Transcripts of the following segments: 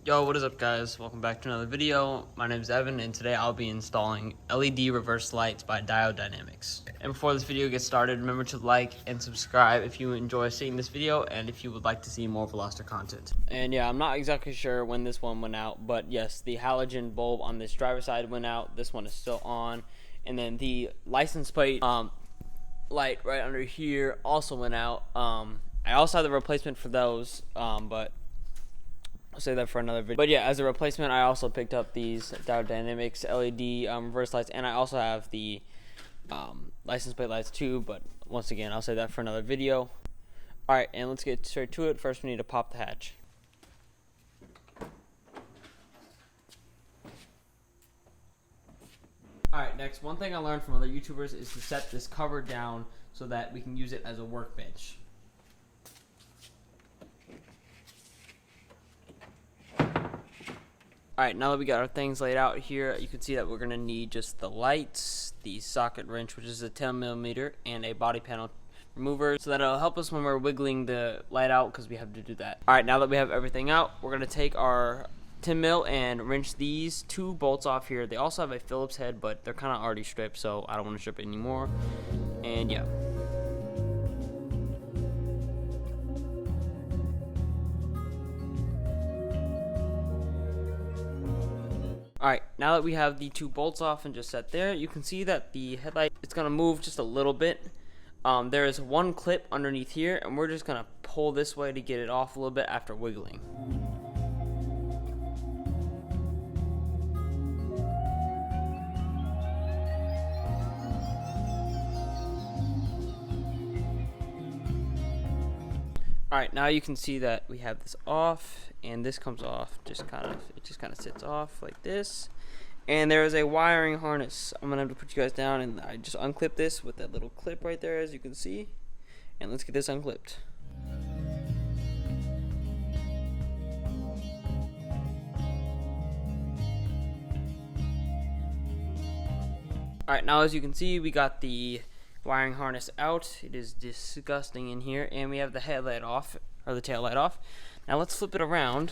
Yo, what is up guys? Welcome back to another video. My name is Evan and today I'll be installing LED reverse lights by Diode Dynamics. And before this video gets started, remember to like and subscribe if you enjoy seeing this video and if you would like to see more Veloster content. And yeah, I'm not exactly sure when this one went out, but yes, the halogen bulb on this driver's side went out. This one is still on. And then the license plate light right under here also went out. I also have the replacement for those, but I'll save that for another video. But yeah, as a replacement, I also picked up these Diode Dynamics LED reverse lights, and I also have the license plate lights too, but once again, I'll save that for another video. Alright, and let's get straight to it. First, we need to pop the hatch. Alright, next, one thing I learned from other YouTubers is to set this cover down so that we can use it as a workbench. Alright, now that we got our things laid out here, you can see that we're going to need just the lights, the socket wrench, which is a 10mm, and a body panel remover, so that it'll help us when we're wiggling the light out, because we have to do that. Alright, now that we have everything out, we're going to take our 10mm and wrench these two bolts off here. They also have a Phillips head, but they're kind of already stripped, so I don't want to strip it anymore. And yeah. Alright, now that we have the two bolts off and just set there, you can see that the headlight is going to move just a little bit. There is one clip underneath here, and we're just going to pull this way to get it off a little bit after wiggling. Alright, now you can see that we have this off, and this comes off, it just kind of sits off like this. And there is a wiring harness. I'm gonna have to put you guys down, and I just unclip this with that little clip right there, as you can see. And let's get this unclipped. Alright, now as you can see, we got the wiring harness out. It is disgusting in here, and we have the headlight off, or the tail light off. Now let's flip it around,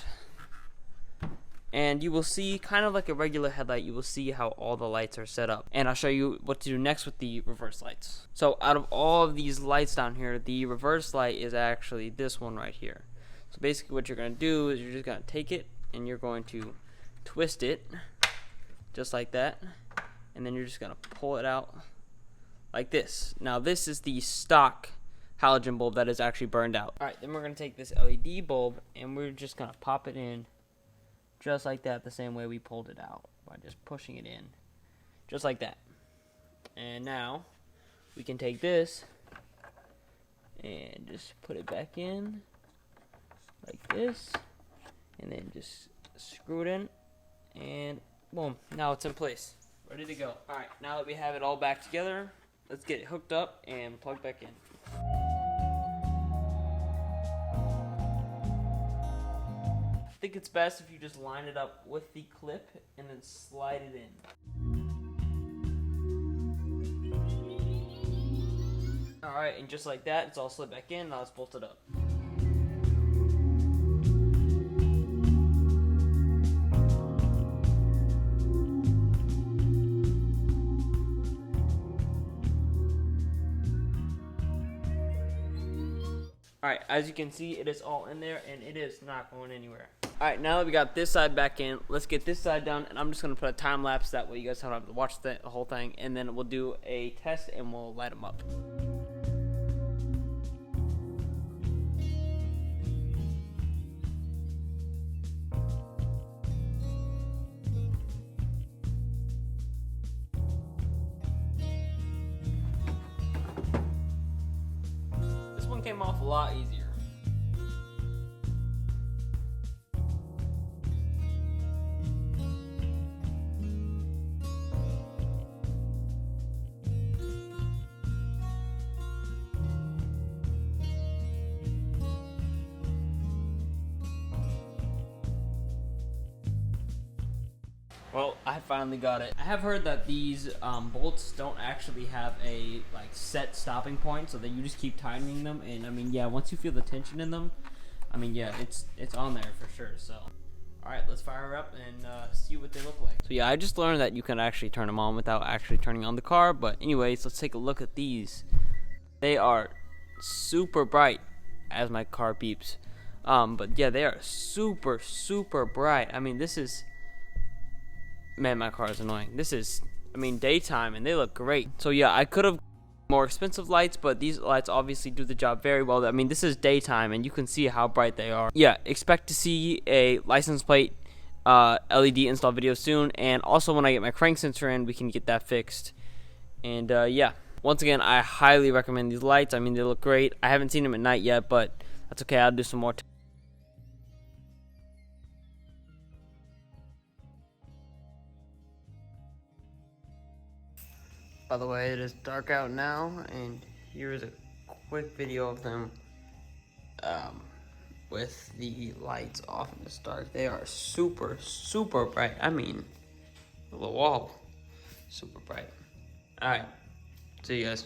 and you will see, kind of like a regular headlight, you will see how all the lights are set up. And I'll show you what to do next with the reverse lights. So out of all of these lights down here, the reverse light is actually this one right here. So basically what you're going to do is you're just going to take it and you're going to twist it just like that, and then you're just going to pull it out like this. Now this is the stock halogen bulb that is actually burned out. Alright, then we're going to take this LED bulb and we're just going to pop it in just like that, the same way we pulled it out, by just pushing it in just like that. And now we can take this and just put it back in like this, and then just screw it in, and boom, now it's in place, ready to go. Alright, now that we have it all back together, let's get it hooked up and plugged back in. I think it's best if you just line it up with the clip and then slide it in. Alright, and just like that, it's all slid back in. Now let's bolt it up. Alright, as you can see, it is all in there, and it is not going anywhere. Alright, now that we got this side back in, let's get this side done, and I'm just going to put a time lapse, that way you guys don't have to watch the whole thing, and then we'll do a test and we'll light them up. This one came off a lot easier. Well, I finally got it. I have heard that these bolts don't actually have a set stopping point, so that you just keep tightening them. And I mean, yeah, once you feel the tension in them, I mean, yeah, it's on there for sure. So, Alright, let's fire her up and see what they look like. So yeah, I just learned that you can actually turn them on without actually turning on the car. But anyways, let's take a look at these. They are super bright as my car beeps. But yeah, they are super, super bright. I mean, this is... Man, my car is annoying. This is, I mean, daytime, and they look great. So yeah, I could have more expensive lights, but these lights obviously do the job very well. I mean, this is daytime, and you can see how bright they are. Yeah, expect to see a license plate LED install video soon, and also when I get my crank sensor in, we can get that fixed. And yeah, once again, I highly recommend these lights. I mean, they look great. I haven't seen them at night yet, but that's okay. I'll do some more. By the way, it is dark out now, and here is a quick video of them with the lights off in the dark. They are super, super bright. I mean, the wall, super bright. Alright, see you guys.